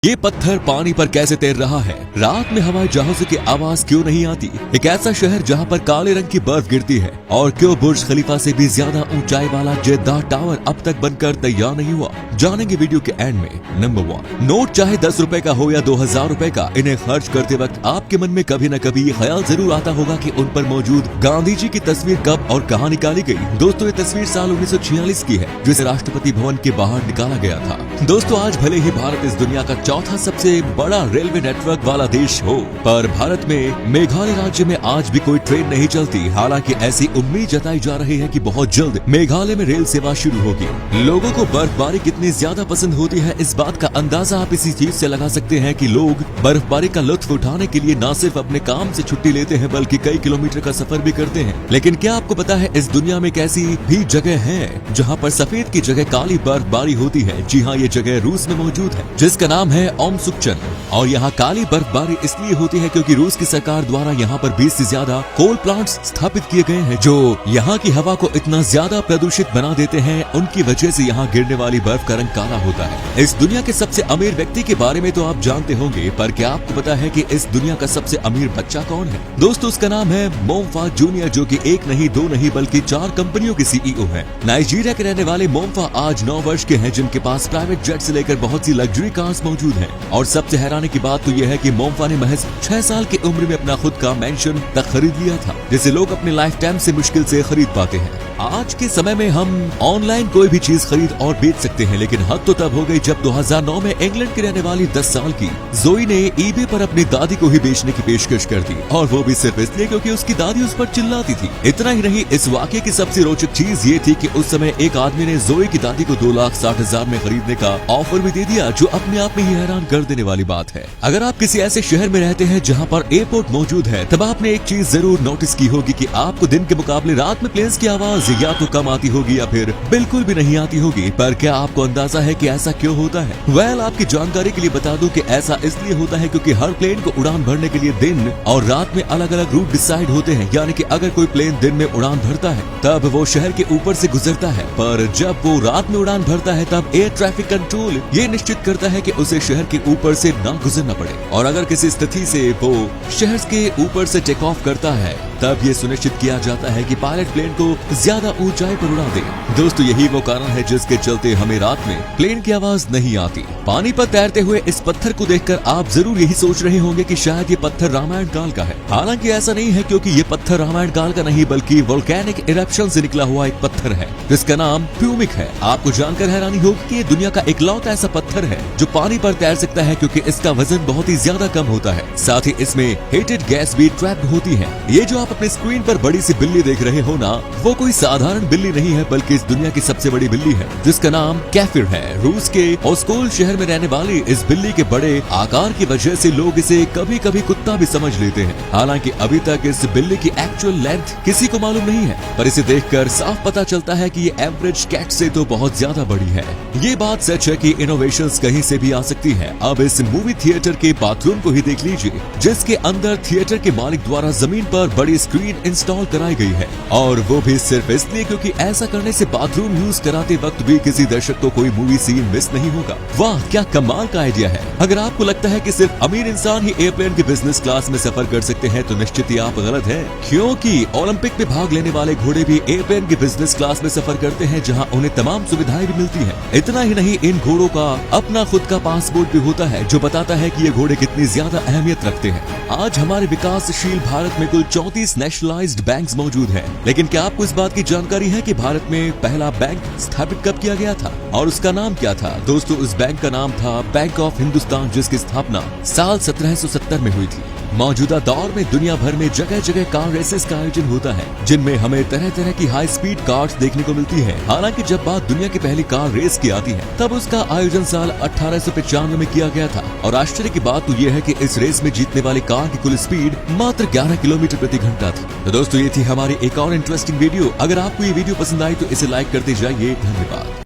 ये पत्थर पानी पर कैसे तैर रहा है? रात में हवाई जहाजों की आवाज क्यों नहीं आती? एक ऐसा शहर जहाँ पर काले रंग की बर्फ गिरती है, और क्यों बुर्ज खलीफा से भी ज्यादा ऊंचाई वाला जेद्दाह टावर अब तक बनकर तैयार नहीं हुआ? जानेंगे वीडियो के एंड में। नंबर 1, नोट चाहे 10 रुपए का हो या 2000 रुपए का, इन्हें खर्च करते वक्त आपके मन में कभी न कभी ये ख्याल जरूर आता होगा कि उन पर मौजूद गांधी जी की तस्वीर कब और कहाँ निकाली गई। दोस्तों, ये तस्वीर साल 1946 की है, जिसे राष्ट्रपति भवन के बाहर निकाला गया था। दोस्तों, आज भले ही भारत इस दुनिया का चौथा सबसे बड़ा रेलवे नेटवर्क वाला देश हो, पर भारत में मेघालय राज्य में आज भी कोई ट्रेन नहीं चलती। हालांकि ऐसी उम्मीद जताई जा रही है कि बहुत जल्द मेघालय में रेल सेवा शुरू होगी। लोगों को बर्फबारी कितनी ज्यादा पसंद होती है, इस बात का अंदाजा आप इसी चीज से लगा सकते हैं कि लोग बर्फबारी का लुत्फ उठाने के लिए न सिर्फ अपने काम से छुट्टी लेते हैं, बल्कि कई किलोमीटर का सफर भी करते हैं। लेकिन क्या आपको पता है, इस दुनिया में एक ऐसी भी जगह है जहाँ पर सफेद की जगह काली बर्फबारी होती है? जी हाँ, ये जगह रूस में मौजूद है, जिसका नाम है ओमसुकचन। और यहाँ काली बर्फबारी इसलिए होती है क्योंकि रूस की सरकार द्वारा यहाँ पर 20 से ज्यादा कोल प्लांट्स स्थापित किए गए हैं, जो यहाँ की हवा को इतना ज्यादा प्रदूषित बना देते हैं। उनकी वजह से यहाँ गिरने वाली बर्फ का रंग काला होता है। इस दुनिया के सबसे अमीर व्यक्ति के बारे में तो आप जानते होंगे, पर क्या आपको पता है कि इस दुनिया का सबसे अमीर बच्चा कौन है? दोस्तों, उसका नाम है मोम्फा जूनियर, जो कि एक नहीं, दो नहीं, बल्कि 4 कंपनियों के CEO है। नाइजीरिया के रहने वाले मोम्फा आज 9 वर्ष के हैं, जिनके पास प्राइवेट जेट से लेकर बहुत सी लग्जरी कार्स मौजूद हैं। और सबसे हैरानी की बात तो यह है कि मोम्फा ने महज 6 साल की उम्र में अपना खुद का मैंशन तक खरीद लिया था, जिसे लोग अपने लाइफ टाइम से मुश्किल से खरीद पाते हैं। आज के समय में हम ऑनलाइन कोई भी चीज खरीद और बेच सकते हैं, लेकिन हद तो तब हो गई जब 2009 में इंग्लैंड की रहने वाली 10 साल की जोई ने ईबे पर अपनी दादी को ही बेचने की पेशकश कर दी, और वो भी सिर्फ इसलिए क्योंकि उसकी दादी उस पर चिल्लाती थी। इतना ही नहीं, इस वाकये की सबसे रोचक चीज ये थी कि उस समय एक आदमी ने जोई की दादी को 2,60,000 में खरीदने का ऑफर भी दे दिया, जो अपने आप में ही हैरान कर देने वाली बात है। अगर आप किसी ऐसे शहर में रहते हैं जहाँ पर एयरपोर्ट मौजूद है, तब आपने एक चीज जरूर नोटिस की होगी कि आपको दिन के मुकाबले रात में प्लेन्स की आवाज या तो कम आती होगी या फिर बिल्कुल भी नहीं आती होगी। पर क्या आपको अंदाजा है कि ऐसा क्यों होता है? वेल, आपकी जानकारी के लिए बता दूं कि ऐसा इसलिए होता है क्योंकि हर प्लेन को उड़ान भरने के लिए दिन और रात में अलग अलग रूट डिसाइड होते हैं। यानी कि अगर कोई प्लेन दिन में उड़ान भरता है तब वो शहर के ऊपर से गुजरता है, पर जब वो रात में उड़ान भरता है तब एयर ट्रैफिक कंट्रोल ये निश्चित करता है कि उसे शहर के ऊपर से ना गुजरना पड़े। और अगर किसी स्थिति से वो शहर के ऊपर से टेक ऑफ करता है, तब ये सुनिश्चित किया जाता है कि पायलट प्लेन को ज्यादा ऊंचाई पर उड़ा दे। दोस्तों, यही वो कारण है जिसके चलते हमें रात में प्लेन की आवाज नहीं आती। पानी पर तैरते हुए इस पत्थर को देखकर आप जरूर यही सोच रहे होंगे कि शायद ये पत्थर रामायण काल का है। हालांकि ऐसा नहीं है, क्योंकि ये पत्थर रामायण काल का नहीं, बल्कि वोल्केनिक इरप्शन से निकला हुआ एक पत्थर है, जिसका नाम प्यूमिक है। आपको जानकर हैरानी होगी कि ये दुनिया का इकलौता ऐसा पत्थर है जो पानी पर तैर सकता है, क्योंकि इसका वजन बहुत ही ज्यादा कम होता है। साथ ही इसमें हीटेड गैस भी ट्रैप्ड होती है। ये जो आप अपने स्क्रीन पर बड़ी सी बिल्ली देख रहे हो ना, वो कोई साधारण बिल्ली नहीं है, बल्कि इस दुनिया की सबसे बड़ी बिल्ली है, जिसका नाम कैफिर है। रूस के ओस्कोल शहर में रहने वाली इस बिल्ली के बड़े आकार की वजह से लोग इसे कभी कभी कुत्ता भी समझ लेते हैं। हालांकि अभी तक इस बिल्ली की एक्चुअल लेंथ किसी को मालूम नहीं है, पर इसे देखकर साफ पता चलता है कि ये एवरेज कैट से तो बहुत ज्यादा बड़ी है। ये बात सच है कि इनोवेशंस कहीं से भी आ सकती है। अब इस मूवी थिएटर के बाथरूम को ही देख लीजिए, जिसके अंदर थिएटर के मालिक द्वारा जमीन पर बड़ी स्क्रीन इंस्टॉल कराई गई है, और वो भी सिर्फ इसलिए क्योंकि ऐसा करने से बाथरूम यूज कराते वक्त भी किसी दर्शक को कोई मूवी सीन मिस नहीं होगा। वाह, क्या कमाल का आइडिया है। अगर आपको लगता है कि सिर्फ अमीर इंसान ही एयरप्लेन के बिजनेस क्लास में सफर कर सकते हैं, तो निश्चित ही आप गलत हैं, क्योंकि ओलंपिक में भाग लेने वाले घोड़े भी एयरप्लेन के बिजनेस क्लास में सफर करते हैं, जहां उन्हें तमाम सुविधाएं भी मिलती है। इतना ही नहीं, इन घोड़ों का अपना खुद का पासपोर्ट भी होता है, जो बताता है कि ये घोड़े कितनी ज्यादा अहमियत रखते हैं। आज हमारे विकासशील भारत में कुल 34 नेशनलाइज्ड बैंक्स मौजूद हैं। लेकिन क्या आपको इस बात की जानकारी है कि भारत में पहला बैंक स्थापित कब किया गया था और उसका नाम क्या था? दोस्तों, उस बैंक का नाम था बैंक ऑफ हिंदुस्तान, जिसकी स्थापना साल 1770 में हुई थी। मौजूदा दौर में दुनिया भर में जगह जगह कार रेसेस का आयोजन होता है, जिनमें हमें तरह तरह की हाई स्पीड कार्स देखने को मिलती है। हालांकि जब बात दुनिया की पहली कार रेस की आती है, तब उसका आयोजन साल 1895 में किया गया था। और आश्चर्य की बात तो ये है कि इस रेस में जीतने वाली कार की कुल स्पीड मात्र 11 किलोमीटर प्रति घंटा थी। तो दोस्तों, ये थी हमारी एक और इंटरेस्टिंग वीडियो। अगर आपको ये वीडियो पसंद आई तो इसे लाइक करते जाइए। धन्यवाद।